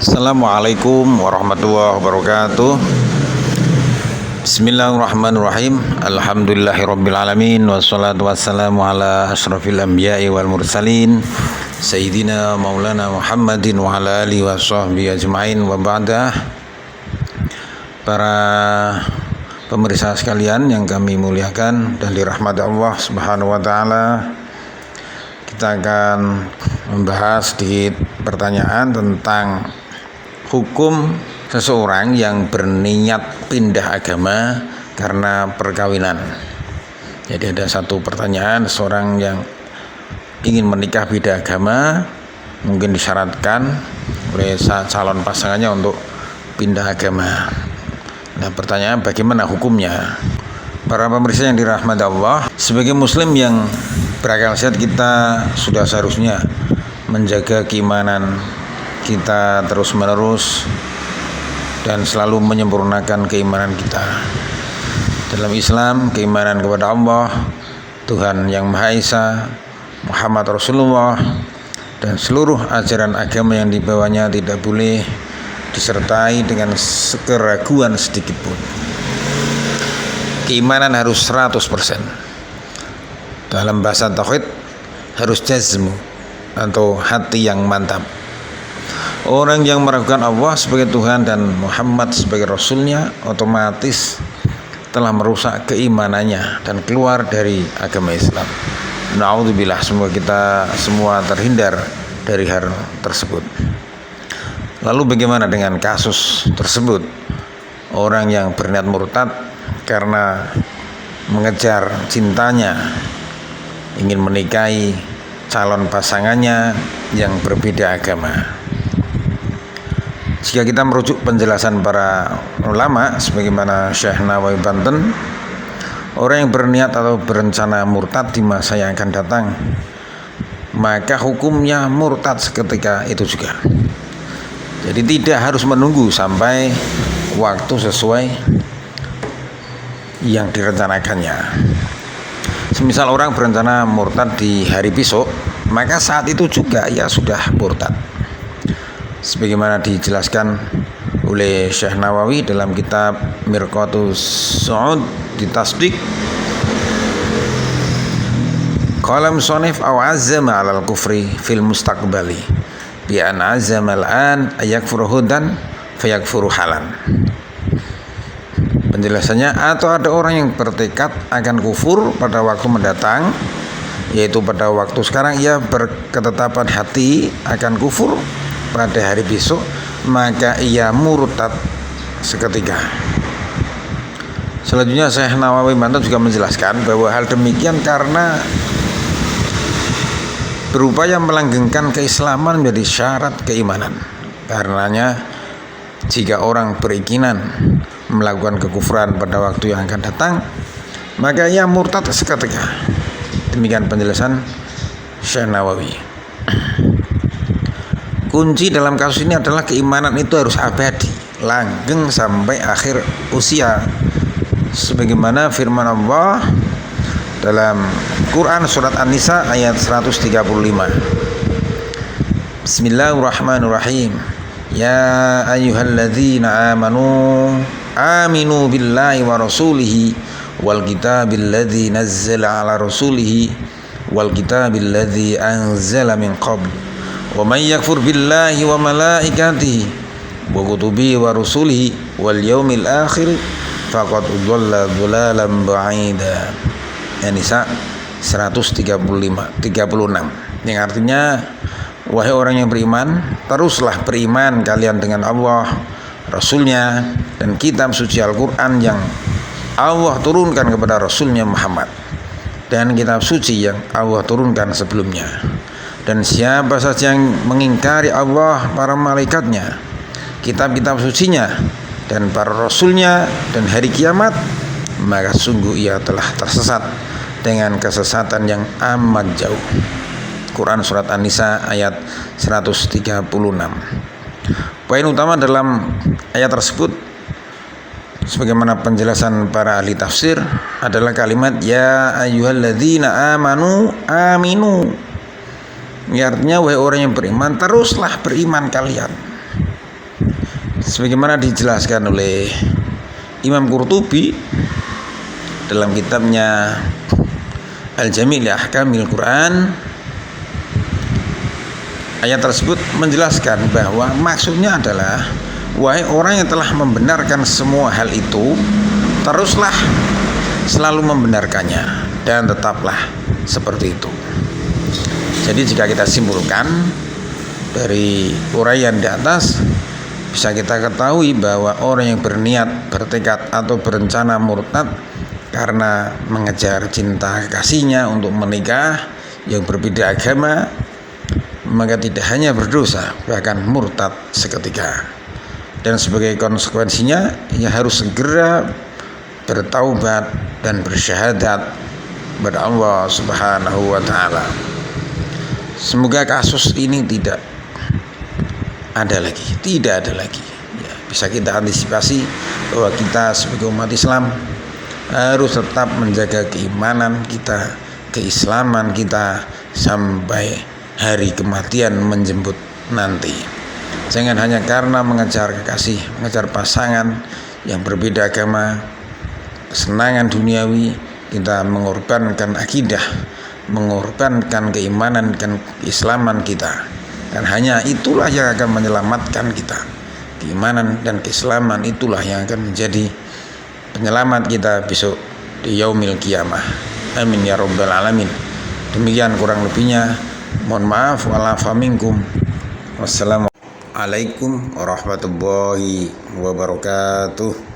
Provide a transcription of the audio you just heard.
Assalamualaikum warahmatullahi wabarakatuh. Bismillahirrahmanirrahim. Alhamdulillahirabbil alamin wassalatu wassalamu ala asyrafil anbiya'i wal mursalin sayyidina maulana Muhammadin wa ala alihi washabbihi ajmain wa ba'da. Para pemirsa sekalian yang kami muliakan dan dirahmati Allah Subhanahu wa taala, kita akan membahas sedikit pertanyaan tentang hukum seseorang yang berniat pindah agama karena perkawinan. Jadi ada satu pertanyaan, seorang yang ingin menikah beda agama, mungkin disyaratkan oleh calon pasangannya untuk pindah agama. Nah, pertanyaan bagaimana hukumnya? Para pemirsa yang dirahmati Allah, sebagai muslim yang berakal sehat, kita sudah seharusnya menjaga keimanan kita terus-menerus dan selalu menyempurnakan keimanan kita. Dalam Islam, keimanan kepada Allah, Tuhan yang Maha Esa, Muhammad Rasulullah, dan seluruh ajaran agama yang dibawanya tidak boleh disertai dengan keraguan sedikit pun. Keimanan harus 100%. Dalam bahasa tauhid harus jazmu atau hati yang mantap. Orang yang meragukan Allah sebagai Tuhan dan Muhammad sebagai Rasulnya otomatis telah merusak keimanannya dan keluar dari agama Islam. Na'udzubillah, semoga kita semua terhindar dari hal tersebut. Lalu bagaimana dengan kasus tersebut? Orang yang berniat murtad karena mengejar cintanya, ingin menikahi calon pasangannya yang berbeda agama. Jika kita merujuk penjelasan para ulama sebagaimana Syekh Nawawi Banten, orang yang berniat atau berencana murtad di masa yang akan datang, maka hukumnya murtad seketika itu juga. Jadi tidak harus menunggu sampai waktu sesuai yang direncanakannya. Semisal orang berencana murtad di hari besok, maka saat itu juga ia sudah murtad. Sebagaimana dijelaskan oleh Syekh Nawawi dalam kitab Mirqatus Su'ud di Tasdiq, qala musannif aw azzama 'alal kufri fil mustaqbali bi an azzama al-an ayakfuru hudan fayakfuru halan. Penjelasannya, atau ada orang yang bertekad akan kufur pada waktu mendatang, yaitu pada waktu sekarang ia berketetapan hati akan kufur pada hari besok, maka ia murtad seketika. Selanjutnya Syekh Nawawi Banten juga menjelaskan bahwa hal demikian karena berupaya melanggengkan keislaman menjadi syarat keimanan. Karenanya jika orang berikinan melakukan kekufuran pada waktu yang akan datang, maka ia murtad seketika. Demikian penjelasan Syekh Nawawi. Kunci dalam kasus ini adalah keimanan itu harus abadi, langgeng sampai akhir usia. Sebagaimana firman Allah dalam Quran surat An-Nisa ayat 135. Bismillahirrahmanirrahim. Ya ayyuhalladzina aminu billahi wa rasulihi wal kitabil ladzi nazzala ala rasulihi wal kitabil ladzi anzala min qabl wa may yakfur billahi wa malaikatihi wa kutubihi wa rusulihi wal yaumil akhir faqad dhalla dhalalan ba'ida. An-Nisa 136, yang artinya, wahai orang yang beriman, teruslah beriman kalian dengan Allah, Rasulnya, dan kitab suci Al-Quran yang Allah turunkan kepada Rasulnya Muhammad, dan kitab suci yang Allah turunkan sebelumnya. Dan siapa saja yang mengingkari Allah, para malaikatnya, kitab-kitab sucinya, dan para Rasulnya, dan hari kiamat, maka sungguh ia telah tersesat dengan kesesatan yang amat jauh. Quran surat An-Nisa ayat 136. Poin utama dalam ayat tersebut, sebagaimana penjelasan para ahli tafsir, adalah kalimat ya ayyuhalladzina aminu. Artinya, wahai orang yang beriman, teruslah beriman kalian. Sebagaimana dijelaskan oleh Imam Qurtubi dalam kitabnya Al-Jami' li Ahkamil Quran, ayat tersebut menjelaskan bahwa maksudnya adalah, wahai orang yang telah membenarkan semua hal itu, teruslah selalu membenarkannya dan tetaplah seperti itu. Jadi jika kita simpulkan dari uraian di atas, bisa kita ketahui bahwa orang yang berniat, bertekad atau berencana murtad karena mengejar cinta kasihnya untuk menikah yang berbeda agama, maka tidak hanya berdosa, bahkan murtad seketika. Dan sebagai konsekuensinya, ia harus segera bertaubat dan bersyahadat kepada Allah Subhanahu wa Ta'ala. Semoga kasus ini tidak ada lagi. Ya, bisa kita antisipasi bahwa kita sebagai umat Islam harus tetap menjaga keimanan kita, keislaman kita sampai hari kematian menjemput nanti. Jangan hanya karena mengejar kekasih, mengejar pasangan yang berbeda agama, kesenangan duniawi, kita mengorbankan akidah, mengorbankan keimanan dan keislaman kita. Dan hanya itulah yang akan menyelamatkan kita. Keimanan dan keislaman itulah yang akan menjadi penyelamat kita besok di yaumil qiyamah. Amin ya rabbal alamin. Demikian kurang lebihnya. Mohon maaf wa'alafa minkum. Wassalamualaikum warahmatullahi wabarakatuh.